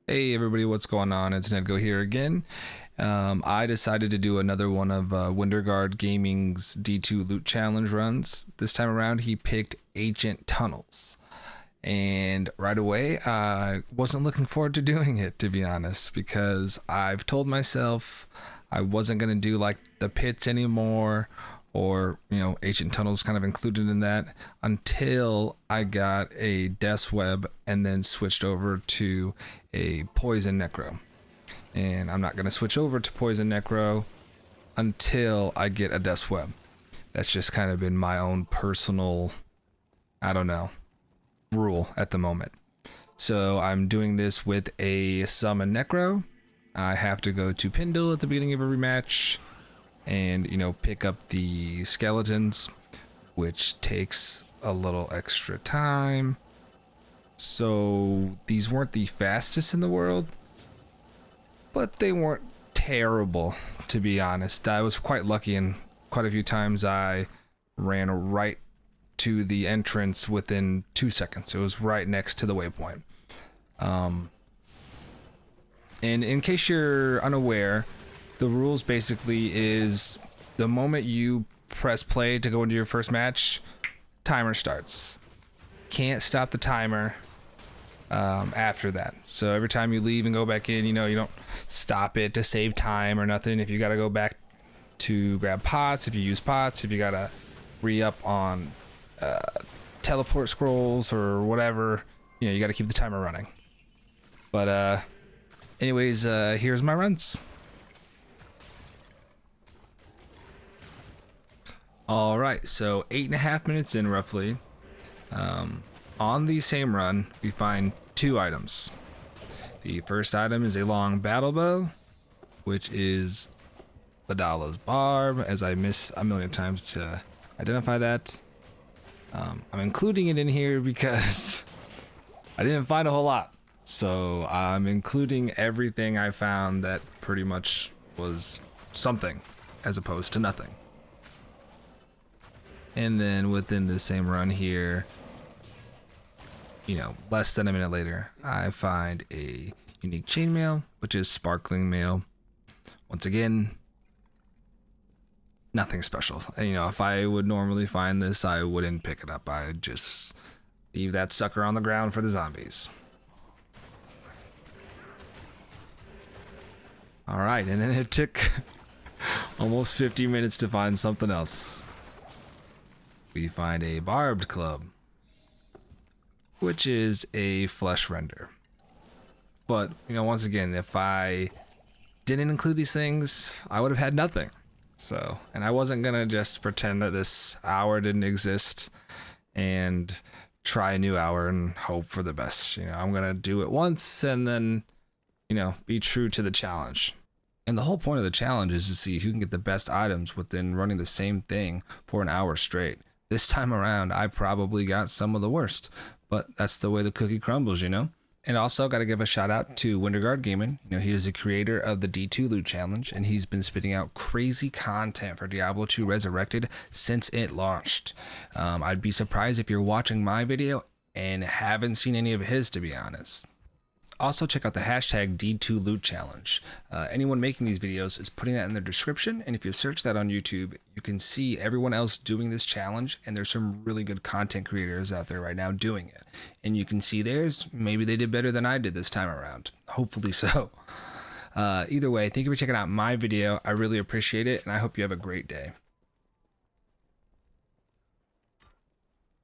Hey everybody, what's going on? It's Nedgo here again. I decided to do another one of Winterguard Gaming's D2 Loot Challenge runs. This time around, he picked Ancient Tunnels. And right away, I wasn't looking forward to doing it, to be honest, because I've told myself I wasn't going to do like the pits anymore, or Ancient Tunnels kind of included in that, until I got a Death's Web and then switched over to a Poison Necro. And I'm not going to switch over to Poison Necro until I get a Death's Web. That's just kind of been my own personal, I don't know, rule at the moment. So I'm doing this with a Summon Necro. I have to go to Pindle at the beginning of every match and pick up the skeletons, which takes a little extra time. So these weren't the fastest in the world, but they weren't terrible, to be honest. I was quite lucky, and quite a few times I ran right to the entrance within 2 seconds. It was right next to the waypoint. And in case you're unaware, the rules basically is the moment you press play to go into your first match, timer starts. Can't stop the timer after that. So every time you leave and go back in, you don't stop it to save time or nothing. If you got to go back to grab pots, if you use pots, if you got to re-up on teleport scrolls or whatever, you got to keep the timer running. But anyways, here's my runs. All right, so 8.5 minutes in roughly. On the same run, we find 2 items. The first item is a long battle bow, which is Ladala's barb, as I miss a million times to identify that. I'm including it in here because I didn't find a whole lot. So I'm including everything I found that pretty much was something as opposed to nothing. And then within the same run here, less than a minute later, I find a unique chainmail, which is sparkling mail. Once again, nothing special. If I would normally find this, I wouldn't pick it up. I'd just leave that sucker on the ground for the zombies. All right, and then it took almost 50 minutes to find something else. We find a barbed club, which is a flesh render. But, once again, if I didn't include these things, I would have had nothing. So, and I wasn't going to just pretend that this hour didn't exist and try a new hour and hope for the best. I'm going to do it once and then, be true to the challenge. And the whole point of the challenge is to see who can get the best items within running the same thing for an hour straight. This time around, I probably got some of the worst, but that's the way the cookie crumbles, And also, got to give a shout out to Winterguard Gaming. He is the creator of the D2 Loot Challenge, and he's been spitting out crazy content for Diablo 2 Resurrected since it launched. I'd be surprised if you're watching my video and haven't seen any of his, to be honest. Also, check out the hashtag D2 Loot Challenge. Anyone making these videos is putting that in their description, and if you search that on YouTube, you can see everyone else doing this challenge, and there's some really good content creators out there right now doing it. And you can see theirs. Maybe they did better than I did this time around. Hopefully so. Either way, thank you for checking out my video. I really appreciate it, and I hope you have a great day.